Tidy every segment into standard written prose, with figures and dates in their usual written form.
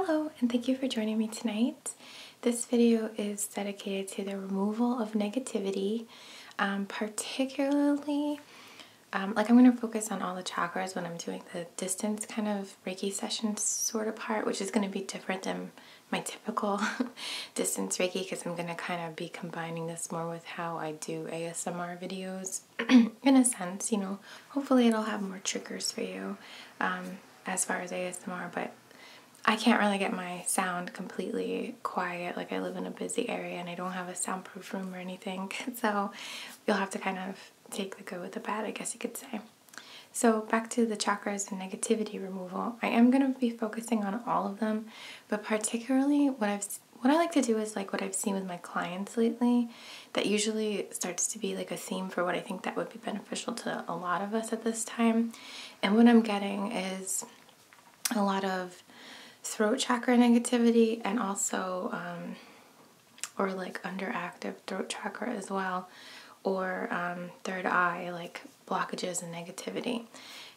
Hello, and thank you for joining me tonight. This video is dedicated to the removal of negativity, particularly, I'm going to focus on all the chakras when I'm doing the distance kind of Reiki session sort of part, which is going to be different than my typical distance Reiki because I'm going to kind of be combining this more with how I do ASMR videos in a sense, hopefully it'll have more triggers for you as far as ASMR, but I can't really get my sound completely quiet. Like I live in a busy area and I don't have a soundproof room or anything. So you'll have to kind of take the good with the bad, I guess you could say. So back to the chakras and negativity removal. I am going to be focusing on all of them, but particularly what I like to do is like what I've seen with my clients lately that usually starts to be like a theme for what I think that would be beneficial to a lot of us at this time. And what I'm getting is a lot of throat chakra negativity and also or like underactive throat chakra as well, or third eye, like blockages and negativity.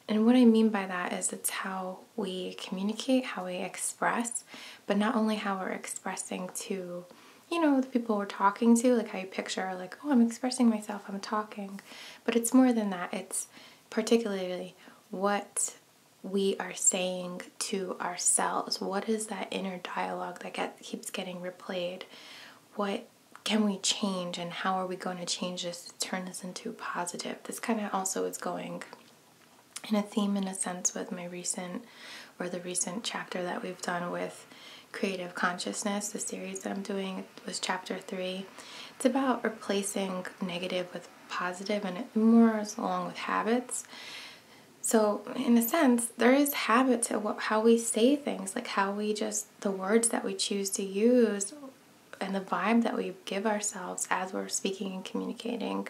And what I mean by that is it's how we communicate, how we express, but not only how we're expressing to the people we're talking to, like how you picture like, oh, I'm expressing myself, I'm talking, but it's more than that. It's particularly what we are saying to ourselves. What is that inner dialogue that keeps getting replayed? What can we change, and how are we going to change this to turn this into positive? This kind of also is going in a theme in a sense with the recent chapter that we've done with creative consciousness. The series that I'm doing was chapter 3. It's about replacing negative with positive, and it more is along with habits. So in a sense, there is habit to how we say things, like how we the words that we choose to use and the vibe that we give ourselves as we're speaking and communicating,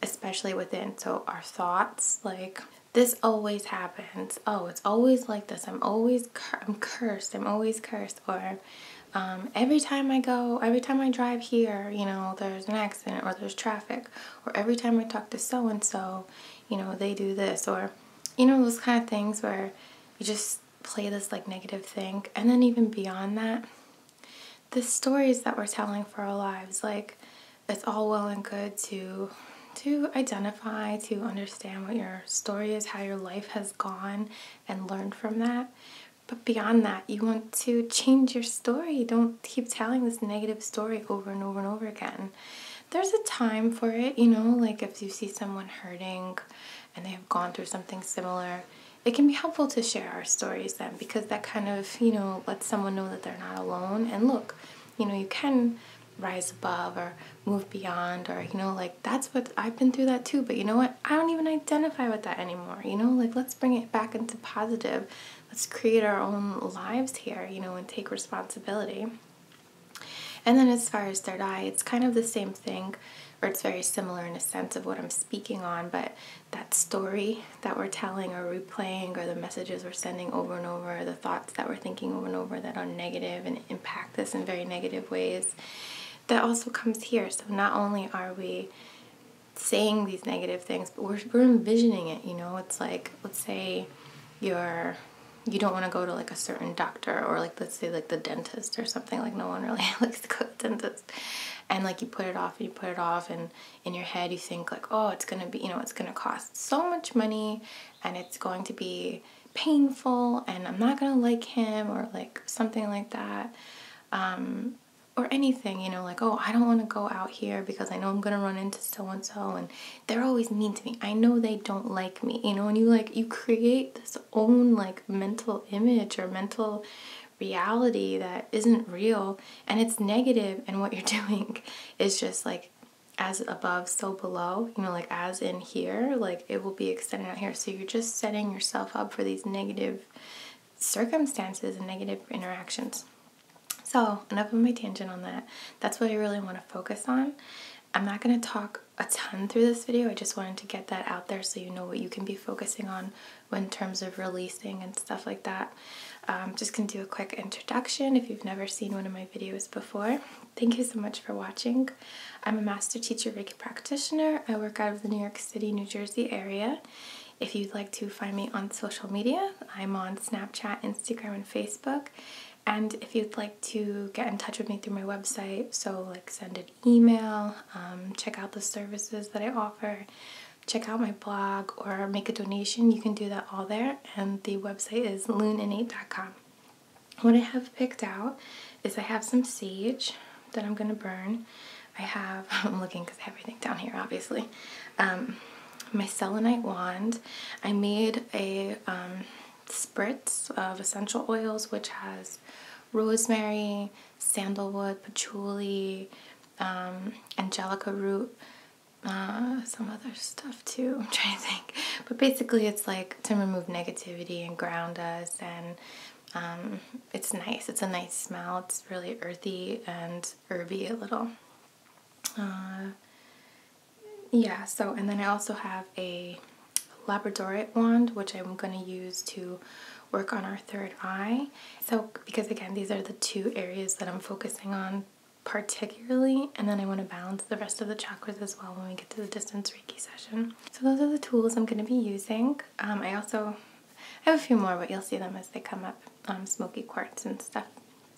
especially within. So our thoughts, like, this always happens. Oh, it's always like this. I'm cursed. I'm always cursed. Or every time I drive here, there's an accident or there's traffic. Or every time I talk to so-and-so, they do this. Or those kind of things where you just play this like negative thing. And then even beyond that, the stories that we're telling for our lives, like it's all well and good to identify, to understand what your story is, how your life has gone, and learn from that. But beyond that, you want to change your story. Don't keep telling this negative story over and over and over again. There's a time for it, like if you see someone hurting and they have gone through something similar, it can be helpful to share our stories then, because that kind of, lets someone know that they're not alone. And look, you can rise above or move beyond, or, like that's what I've been through that too. But you know what? I don't even identify with that anymore. Like let's bring it back into positive. Let's create our own lives here, and take responsibility. And then as far as third eye, it's kind of the same thing, or it's very similar in a sense of what I'm speaking on, but that story that we're telling or replaying, or the messages we're sending over and over, the thoughts that we're thinking over and over that are negative and impact us in very negative ways, that also comes here. So not only are we saying these negative things, but we're envisioning it, It's like, let's say you don't want to go to like a certain doctor, or like let's say like the dentist or something. Like no one really likes to go to the dentist, and like you put it off and you put it off, and in your head you think like, oh, it's gonna be, it's gonna cost so much money, and it's going to be painful, and I'm not gonna like him, or like something like that, or anything, like, oh, I don't want to go out here because I know I'm gonna run into so-and-so and they're always mean to me. I know they don't like me, and you create this own like mental image or mental reality that isn't real, and it's negative, and what you're doing is just like as above, so below, like as in here, like it will be extended out here. So you're just setting yourself up for these negative circumstances and negative interactions. So enough of my tangent on that. That's what I really want to focus on. I'm not going to talk a ton through this video. I just wanted to get that out there so you know what you can be focusing on in terms of releasing and stuff like that. Just going to do a quick introduction if you've never seen one of my videos before. Thank you so much for watching. I'm a Master Teacher Reiki Practitioner. I work out of the New York City, New Jersey area. If you'd like to find me on social media, I'm on Snapchat, Instagram, and Facebook. And if you'd like to get in touch with me through my website, so like send an email, check out the services that I offer, check out my blog, or make a donation, you can do that all there. And the website is luneinnate.com. What I have picked out is I have some sage that I'm going to burn. I'm looking because I have everything down here, obviously. My selenite wand. I made a spritz of essential oils, which has rosemary, sandalwood, patchouli, angelica root, some other stuff too, I'm trying to think. But basically it's like to remove negativity and ground us, and it's nice. It's a nice smell. It's really earthy and herby a little. Yeah, so, and then I also have a labradorite wand, which I'm going to use to work on our third eye. So, because again, these are the two areas that I'm focusing on particularly, and then I want to balance the rest of the chakras as well when we get to the distance Reiki session. So those are the tools I'm going to be using. I have a few more, but you'll see them as they come up, smoky quartz and stuff.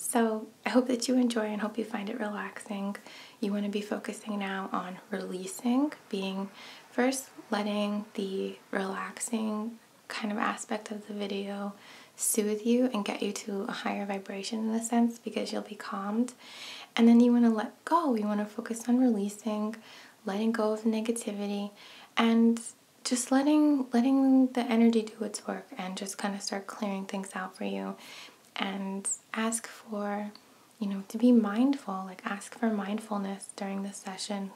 So I hope that you enjoy and hope you find it relaxing. You want to be focusing now on releasing, being first letting the relaxing kind of aspect of the video soothe you and get you to a higher vibration in a sense, because you'll be calmed. And then you want to let go. You want to focus on releasing, letting go of negativity, and just letting the energy do its work, and just kind of start clearing things out for you. And ask for, to be mindful. Like, ask for mindfulness during this session,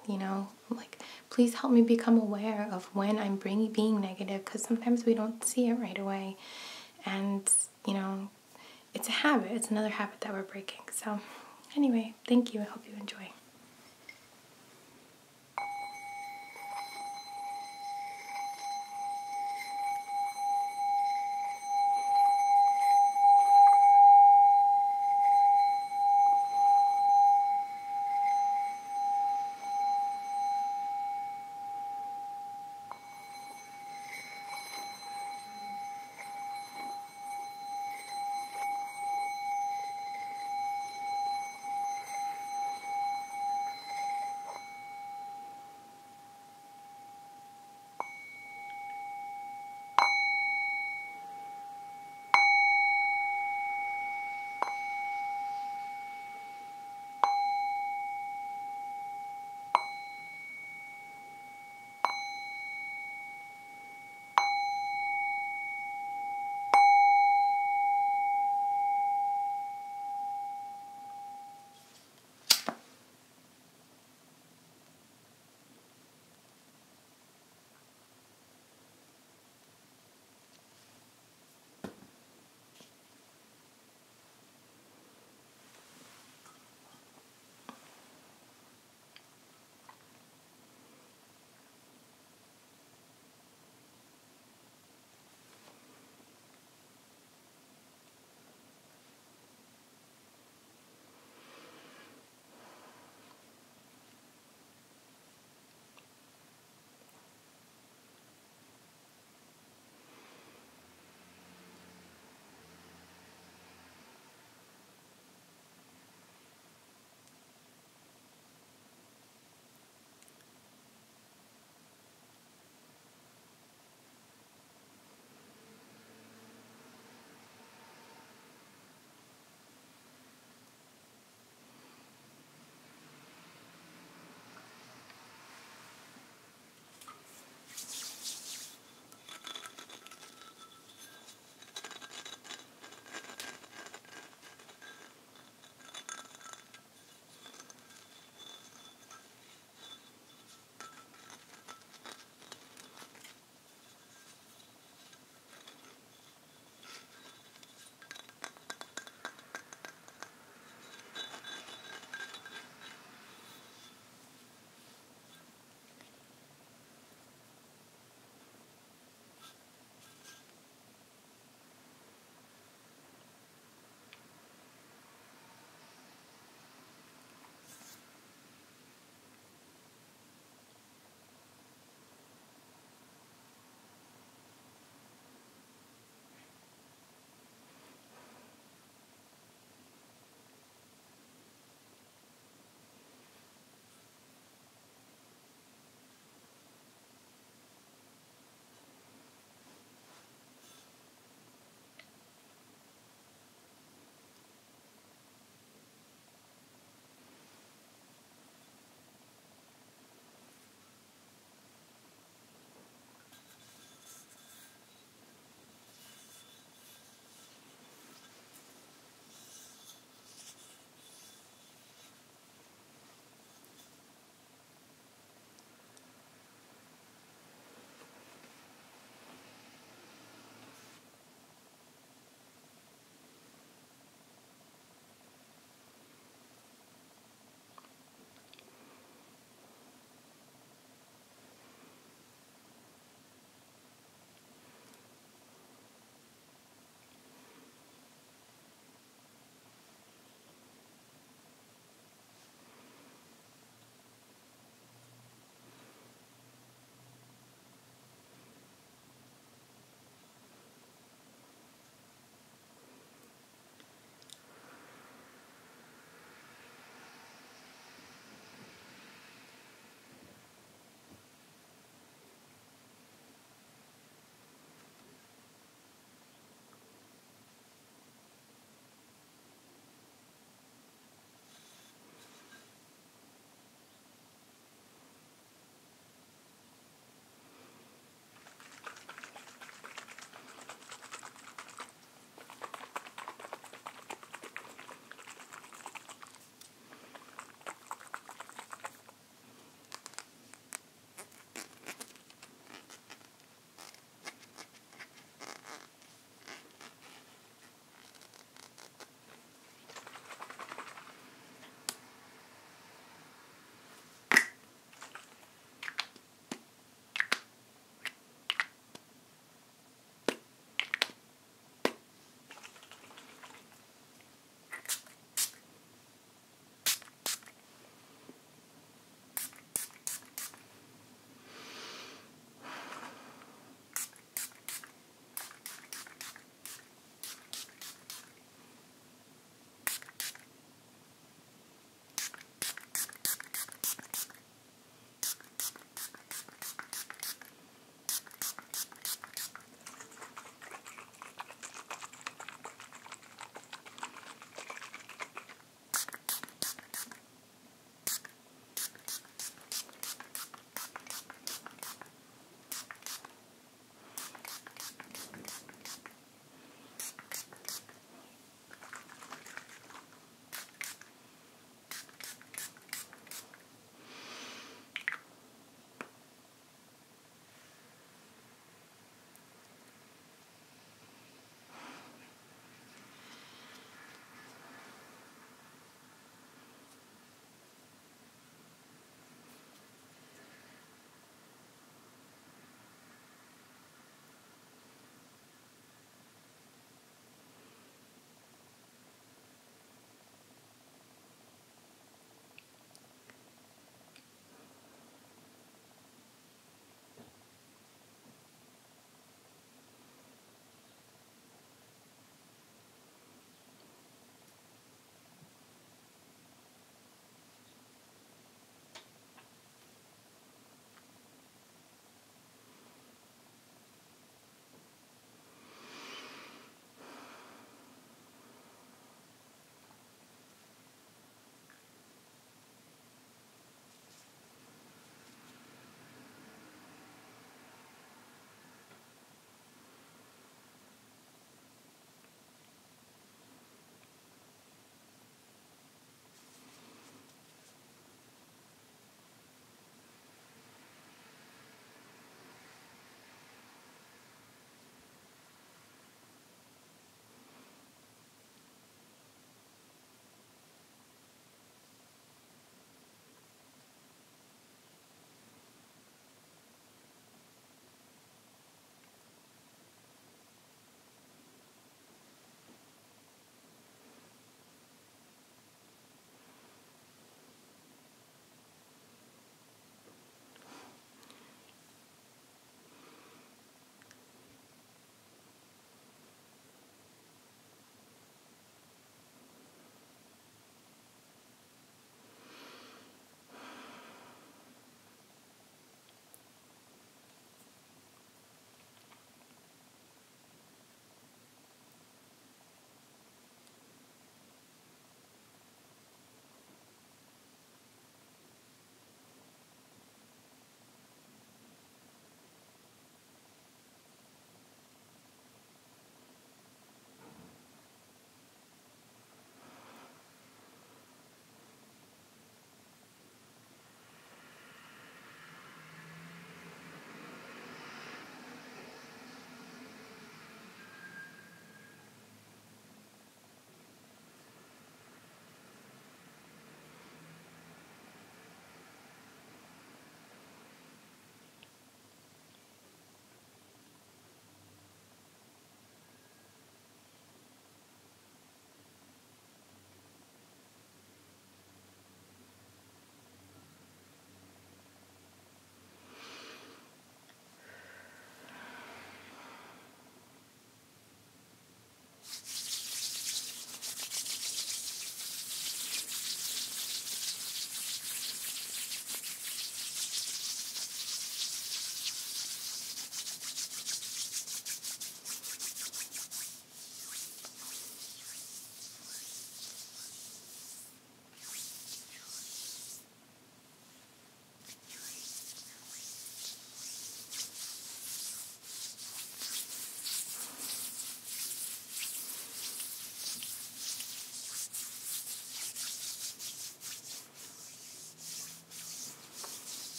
like, please help me become aware of when I'm being negative, because sometimes we don't see it right away. And, it's a habit. It's another habit that we're breaking. So anyway, thank you. I hope you enjoy.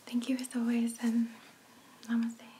Thank you as always, and namaste.